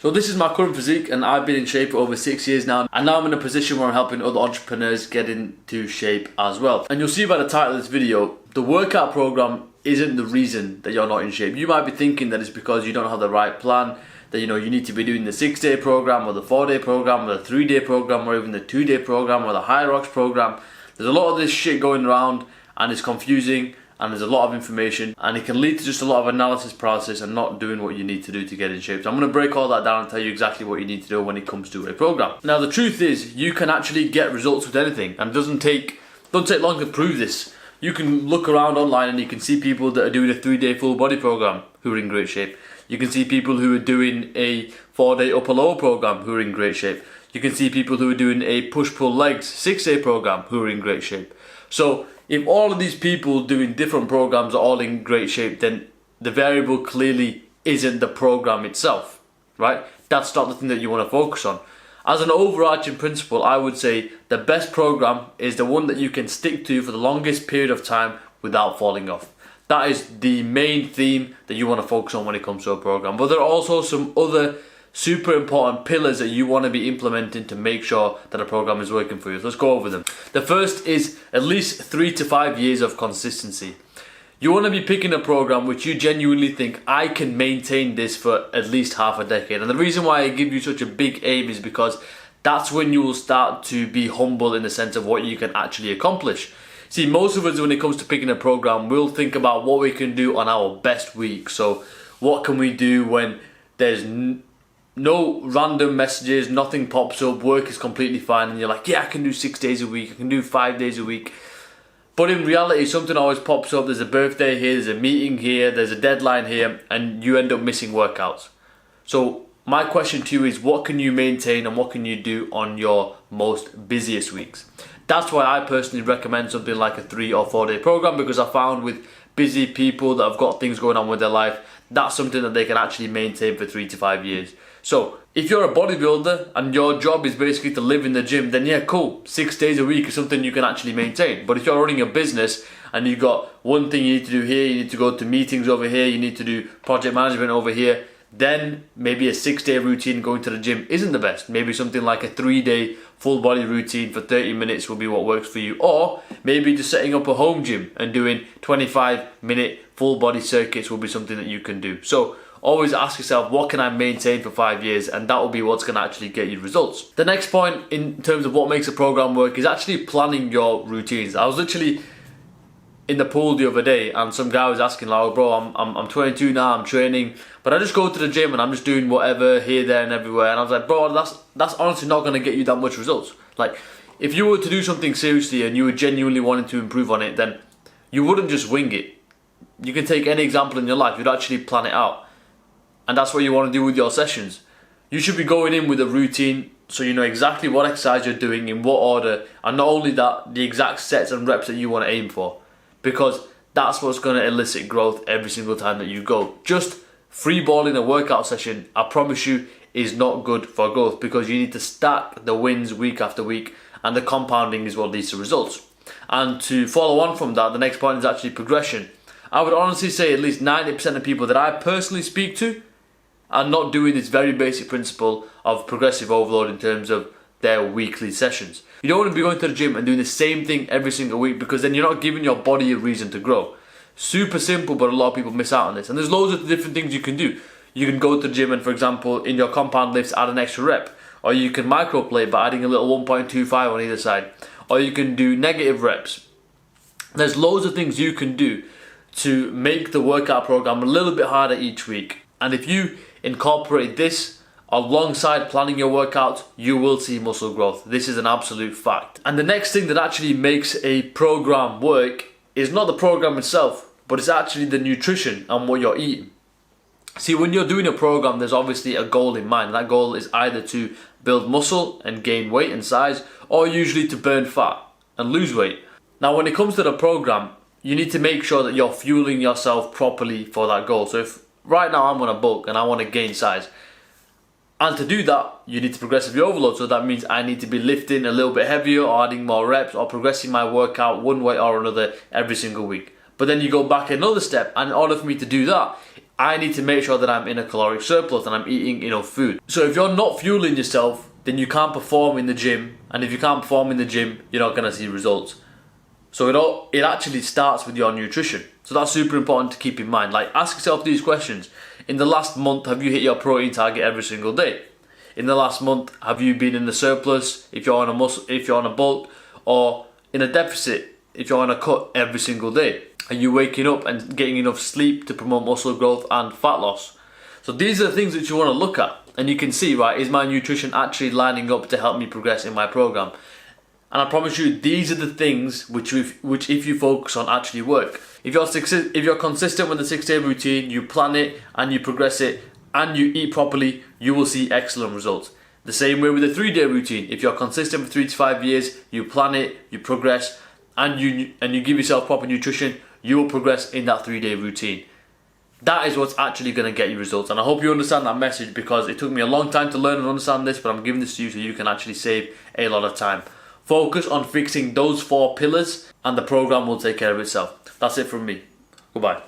So this is my current physique, and I've been in shape for over 6 years now, and now I'm in a position where I'm helping other entrepreneurs get into shape as well. And you'll see by the title of this video, the workout program isn't the reason that you're not in shape. You might be thinking that it's because you don't have the right plan, that you need to be doing the 6-day program or the 4-day program or the 3-day program or even the 2-day program or the High Rocks program. There's a lot of this shit going around and it's confusing, and there's a lot of information, and it can lead to just a lot of analysis paralysis and not doing what you need to do to get in shape. So I'm going to break all that down and tell you exactly what you need to do when it comes to a program. Now the truth is, you can actually get results with anything, and it doesn't take long to prove this. You can look around online and you can see people that are doing a 3-day full body program who are in great shape. You can see people who are doing a 4-day upper lower program who are in great shape. You can see people who are doing a push-pull legs 6-day program who are in great shape. So if all of these people doing different programs are all in great shape, then the variable clearly isn't the program itself, right? That's not the thing that you want to focus on. As an overarching principle, I would say the best program is the one that you can stick to for the longest period of time without falling off. That is the main theme that you want to focus on when it comes to a program. But there are also some other super important pillars that you want to be implementing to make sure that a program is working for you. So let's go over them. The first is at least 3 to 5 years of consistency. You want to be picking a program which you genuinely think, I can maintain this for at least half a decade. And the reason why I give you such a big aim is because that's when you will start to be humble in the sense of what you can actually accomplish. See, most of us, when it comes to picking a program, we'll think about what we can do on our best week. So what can we do when there's no random messages, nothing pops up, work is completely fine, and you're like, yeah, I can do 6 days a week, I can do 5 days a week. But in reality, something always pops up. There's a birthday here, there's a meeting here, there's a deadline here, and you end up missing workouts. So my question to you is, what can you maintain and what can you do on your most busiest weeks? That's why I personally recommend something like a 3 or 4 day program, because I found with busy people that have got things going on with their life, that's something that they can actually maintain for 3 to 5 years. So if you're a bodybuilder and your job is basically to live in the gym, then yeah, cool, 6 days a week is something you can actually maintain. But if you're running a business and you've got one thing you need to do here, you need to go to meetings over here, you need to do project management over here, then maybe a 6-day routine going to the gym isn't the best. Maybe something like a 3-day full body routine for 30 minutes will be what works for you. Or maybe just setting up a home gym and doing 25-minute full body circuits will be something that you can do. So always ask yourself, what can I maintain for 5 years? And that will be what's going to actually get you results. The next point in terms of what makes a program work is actually planning your routines. I was literally in the pool the other day and some guy was asking, like, bro, I'm 22 now, I'm training, but I just go to the gym and I'm just doing whatever here, there and everywhere. And I was like, bro, that's honestly not going to get you that much results. Like, if you were to do something seriously and you were genuinely wanting to improve on it, then you wouldn't just wing it. You can take any example in your life, you'd actually plan it out. And that's what you want to do with your sessions. You should be going in with a routine so you know exactly what exercise you're doing, in what order, and not only that, the exact sets and reps that you want to aim for. Because that's what's going to elicit growth every single time that you go. Just freeballing a workout session, I promise you, is not good for growth, because you need to stack the wins week after week, and the compounding is what leads to results. And to follow on from that, the next point is actually progression. I would honestly say at least 90% of people that I personally speak to are not doing this very basic principle of progressive overload in terms of their weekly sessions. You don't want to be going to the gym and doing the same thing every single week, because then you're not giving your body a reason to grow. Super simple, but a lot of people miss out on this. And there's loads of different things you can do. You can go to the gym and, for example, in your compound lifts, add an extra rep. Or you can microplate by adding a little 1.25 on either side. Or you can do negative reps. There's loads of things you can do to make the workout program a little bit harder each week. And if you incorporate this alongside planning your workouts, you will see muscle growth. This is an absolute fact. And the next thing that actually makes a program work is not the program itself, but it's actually the nutrition and what you're eating. See, when you're doing a program, there's obviously a goal in mind. That goal is either to build muscle and gain weight and size, or usually to burn fat and lose weight. Now, when it comes to the program, you need to make sure that you're fueling yourself properly for that goal. So if right now I'm on a bulk and I want to gain size, and to do that, you need to progressively overload. So that means I need to be lifting a little bit heavier, or adding more reps, or progressing my workout one way or another every single week. But then you go back another step, and in order for me to do that, I need to make sure that I'm in a caloric surplus and I'm eating enough food. So if you're not fueling yourself, then you can't perform in the gym. And if you can't perform in the gym, you're not going to see results. So it actually starts with your nutrition. So that's super important to keep in mind. Like, ask yourself these questions. In the last month, have you hit your protein target every single day? In the last month, have you been in the surplus if you're on a bulk, or in a deficit if you're on a cut every single day? Are you waking up and getting enough sleep to promote muscle growth and fat loss? So these are the things that you want to look at, and you can see, right, is my nutrition actually lining up to help me progress in my program? And I promise you, these are the things which if you focus on actually work. If you're consistent with the 6-day routine, you plan it and you progress it, and you eat properly, you will see excellent results. The same way with the 3-day routine. If you're consistent for 3 to 5 years, you plan it, you progress, and you give yourself proper nutrition, you will progress in that 3-day routine. That is what's actually going to get you results. And I hope you understand that message, because it took me a long time to learn and understand this, but I'm giving this to you so you can actually save a lot of time. Focus on fixing those 4 pillars and the program will take care of itself. That's it from me. Goodbye.